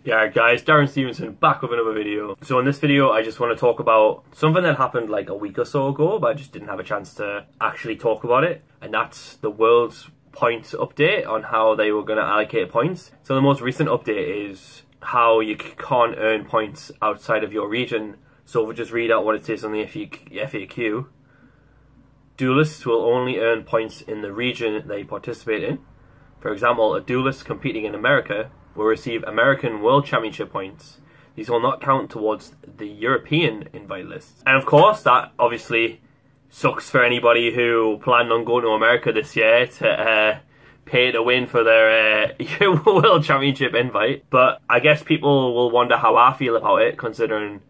Yeah guys, Darren Stevenson back with another video. So in this video I just want to talk about something that happened like a week or so ago, but I just didn't have a chance to actually talk about it, and that's the world's points update on how they were going to allocate points. So the most recent update is how you can't earn points outside of your region. So if we just read out what it says on the FAQ. Duelists will only earn points in the region they participate in. For example, a duelist competing in America will receive American World Championship points. These will not count towards the European invite list. And of course, that obviously sucks for anybody who planned on going to America this year to pay to win for their World Championship invite. But I guess people will wonder how I feel about it, considering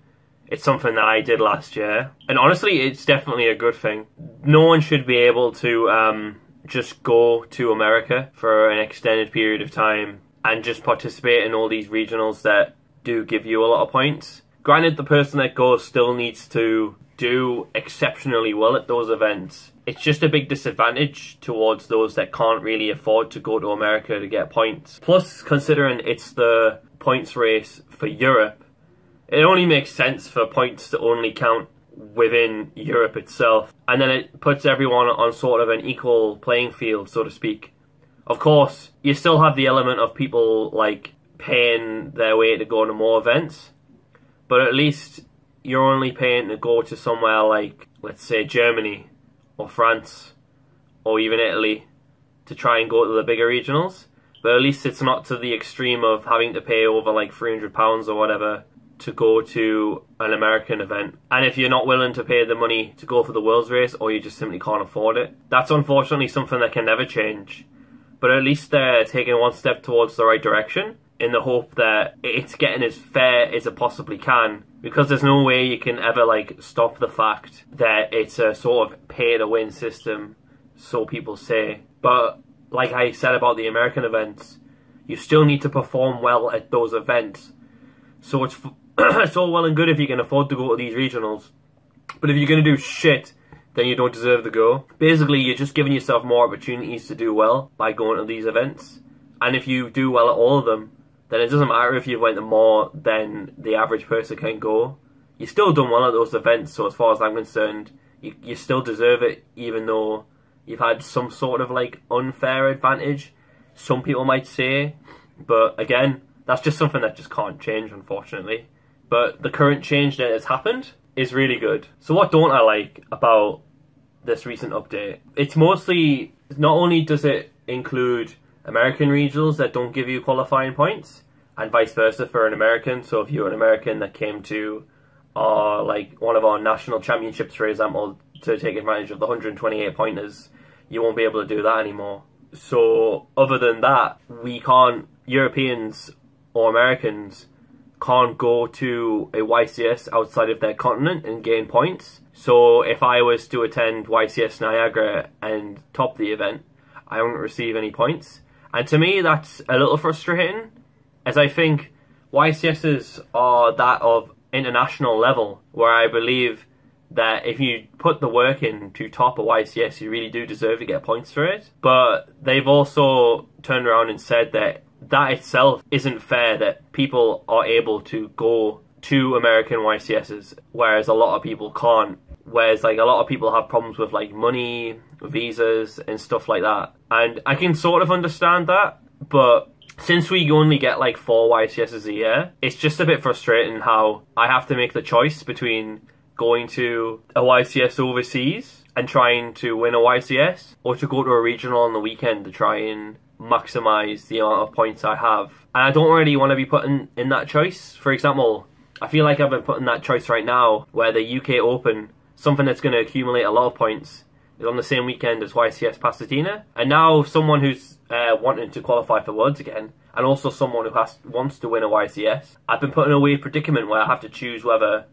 it's something that I did last year. And honestly, it's definitely a good thing. No one should be able to just go to America for an extended period of time and just participate in all these regionals that do give you a lot of points. Granted, the person that goes still needs to do exceptionally well at those events. It's just a big disadvantage towards those that can't really afford to go to America to get points. Plus, considering it's the points race for Europe, it only makes sense for points to only count within Europe itself. And then it puts everyone on sort of an equal playing field, so to speak. Of course, you still have the element of people like paying their way to go to more events, but at least you're only paying to go to somewhere like, let's say, Germany or France or even Italy to try and go to the bigger regionals. But at least it's not to the extreme of having to pay over like £300 or whatever to go to an American event. And if you're not willing to pay the money to go for the World's Race, or you just simply can't afford it, that's unfortunately something that can never change. But at least they're taking one step towards the right direction, in the hope that it's getting as fair as it possibly can, because there's no way you can ever like stop the fact that it's a sort of pay to win system, so people say. But like I said about the American events, you still need to perform well at those events. So it's all well and good if you can afford to go to these regionals, but if you're going to do shit, then you don't deserve to go. Basically, you're just giving yourself more opportunities to do well by going to these events. And if you do well at all of them, then it doesn't matter if you've went to more than the average person can go. You still done well at those events, so as far as I'm concerned, you still deserve it, even though you've had some sort of like unfair advantage, some people might say. But again, that's just something that just can't change, unfortunately. But the current change that has happened is really good. So what don't I like about this recent update? It's mostly, not only does it include American regionals that don't give you qualifying points, and vice versa for an American. So if you're an American that came to like one of our national championships, for example, to take advantage of the 128 pointers, you won't be able to do that anymore. So other than that, we can't, Europeans or Americans can't go to a YCS outside of their continent and gain points. So if I was to attend YCS Niagara and top the event, I wouldn't receive any points. And to me, that's a little frustrating, as I think YCSs are that of international level, where I believe that if you put the work in to top a YCS, you really do deserve to get points for it. But they've also turned around and said that that itself isn't fair, that people are able to go to American YCSs, whereas a lot of people can't. Whereas like a lot of people have problems with like money, visas and stuff like that. And I can sort of understand that, but since we only get like 4 YCSs a year, it's just a bit frustrating how I have to make the choice between going to a YCS overseas and trying to win a YCS, or to go to a regional on the weekend to try and maximize the amount of points I have. And I don't really want to be put in that choice. For example, I feel like I've been put in that choice right now, where the UK Open, something that's going to accumulate a lot of points, is on the same weekend as YCS Pasadena. And now someone who's wanting to qualify for Worlds again, and also someone who wants to win a YCS, I've been put in a weird predicament where I have to choose whether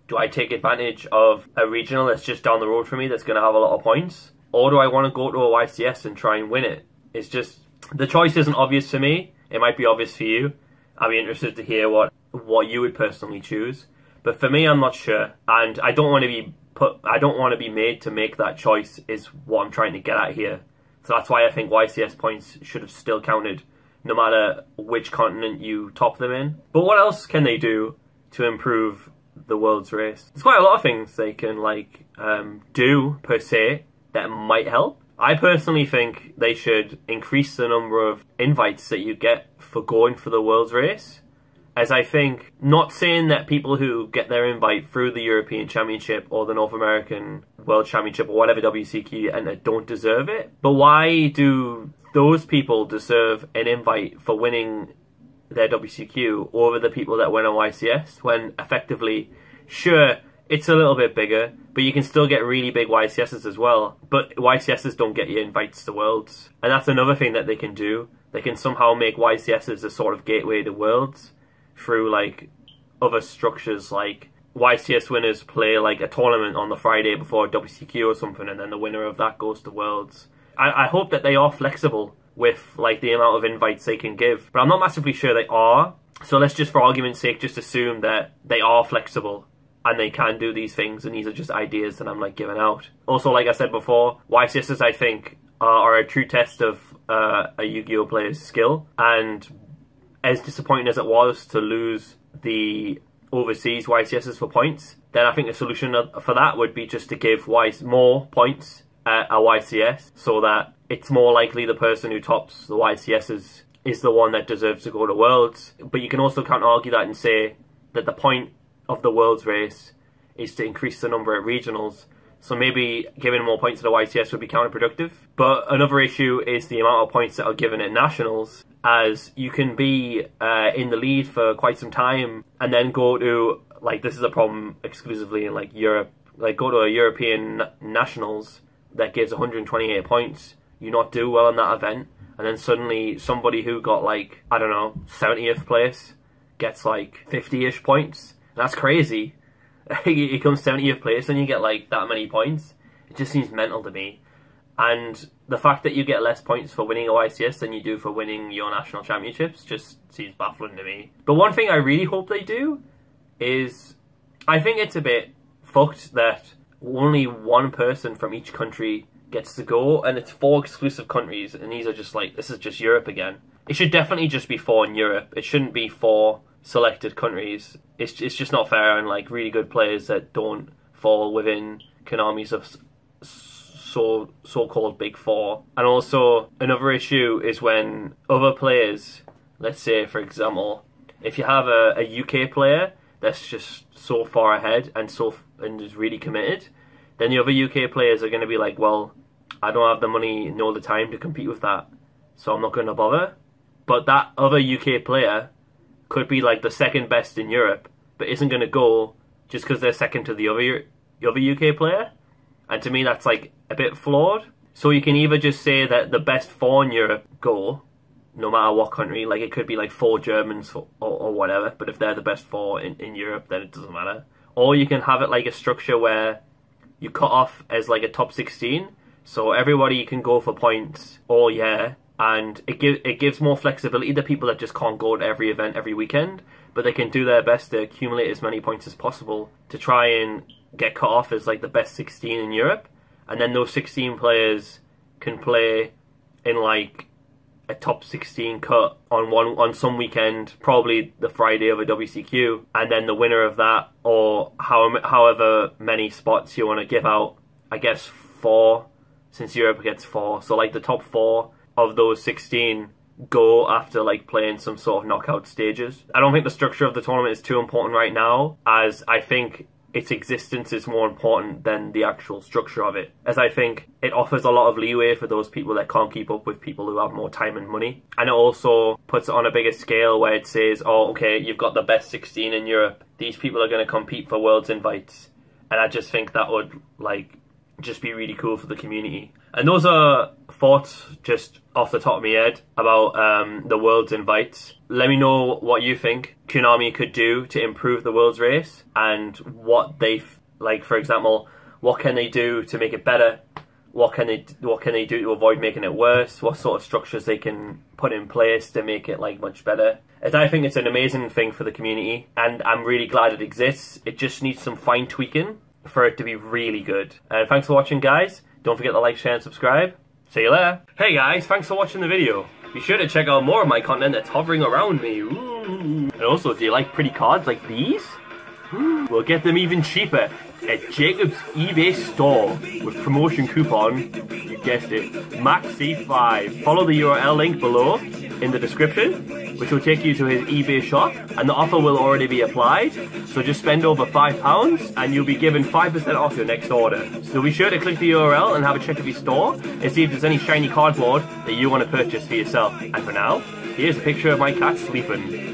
do I take advantage of a regional that's just down the road from me that's going to have a lot of points, or do I want to go to a YCS and try and win it? It's just, the choice isn't obvious to me. It might be obvious for you. I'd be interested to hear what you would personally choose. But for me, I'm not sure, and I don't want to be made to make that choice, is what I'm trying to get at here. So that's why I think YCS points should have still counted no matter which continent you top them in. But what else can they do to improve the world's race? There's quite a lot of things they can do per se that might help. I personally think they should increase the number of invites that you get for going for the world's race. As I think, not saying that people who get their invite through the European Championship or the North American World Championship or whatever WCQ you enter don't deserve it. But why do those people deserve an invite for winning their WCQ over the people that win a YCS when effectively, sure, it's a little bit bigger, but you can still get really big YCSs as well. But YCSs don't get you invites to Worlds. And that's another thing that they can do. They can somehow make YCSs a sort of gateway to Worlds through like other structures, like YCS winners play like a tournament on the Friday before WCQ or something, and then the winner of that goes to Worlds. I hope that they are flexible with like the amount of invites they can give, but I'm not massively sure they are. So let's just, for argument's sake, just assume that they are flexible and they can do these things, and these are just ideas that I'm like giving out. Also, like I said before, YCSs I think are a true test of a Yu-Gi-Oh player's skill, and as disappointing as it was to lose the overseas YCSs for points, then I think the solution for that would be just to give more points at a YCS, so that it's more likely the person who tops the YCSs is the one that deserves to go to Worlds. But you can also counter-argue that and say that the point of the Worlds race is to increase the number at regionals. So maybe giving more points to the YCS would be counterproductive. But another issue is the amount of points that are given at nationals, as you can be in the lead for quite some time and then go to, like, this is a problem exclusively in like Europe, like go to a European nationals that gives 128 points, you not do well in that event, and then suddenly somebody who got like, I don't know, 70th place gets like 50-ish points. That's crazy. You come 70th place and you get like that many points. It just seems mental to me. And the fact that you get less points for winning a YCS than you do for winning your national championships just seems baffling to me. But one thing I really hope they do is, I think it's a bit fucked that only one person from each country gets to go, and it's 4 exclusive countries, and these are just like, this is just Europe again. It should definitely just be 4 in Europe. It shouldn't be 4 selected countries. It's just not fair, and like really good players that don't fall within Konami's of so-called Big 4. And also another issue is when other players, let's say for example, if you have a UK player that's just so far ahead and is really committed, then the other UK players are going to be like, well, I don't have the money nor the time to compete with that, so I'm not going to bother. But that other UK player could be like the second best in Europe, but isn't going to go just because they're second to the other UK player. And to me, that's like a bit flawed. So you can either just say that the best 4 in Europe go, no matter what country. Like it could be like 4 Germans or whatever, but if they're the best 4 in Europe, then it doesn't matter. Or you can have it like a structure where you cut off as like a top 16, so everybody can go for points all year, and it gives more flexibility to people that just can't go to every event every weekend, but they can do their best to accumulate as many points as possible to try and get cut off as like the best 16 in Europe, and then those 16 players can play in like a top 16 cut on some weekend, probably the Friday of a WCQ, and then the winner of that, or however many spots you want to give out, I guess 4, since Europe gets 4, so like the top 4 of those 16 go after like playing some sort of knockout stages. I don't think the structure of the tournament is too important right now, as I think its existence is more important than the actual structure of it, as I think it offers a lot of leeway for those people that can't keep up with people who have more time and money. And it also puts it on a bigger scale where it says, oh, okay, you've got the best 16 in Europe, these people are going to compete for Worlds invites. And I just think that would like just be really cool for the community. And those are thoughts just off the top of my head about the Worlds invites. Let me know what you think Konami could do to improve the Worlds race, and what they like. For example, what can they do to make it better? What can they do to avoid making it worse? What sort of structures they can put in place to make it like much better? As I think it's an amazing thing for the community, and I'm really glad it exists. It just needs some fine tweaking for it to be really good. And thanks for watching, guys. Don't forget to like, share, and subscribe. See you later. Hey guys, thanks for watching the video. Be sure to check out more of my content that's hovering around me. Ooh. And also, do you like pretty cards like these? We'll get them even cheaper at Jacob's eBay store with promotion coupon, you guessed it, MAXC5. Follow the URL link below in the description, which will take you to his eBay shop, and the offer will already be applied. So just spend over £5 and you'll be given 5% off your next order. So be sure to click the URL and have a check of your store and see if there's any shiny cardboard that you want to purchase for yourself. And for now, here's a picture of my cat sleeping.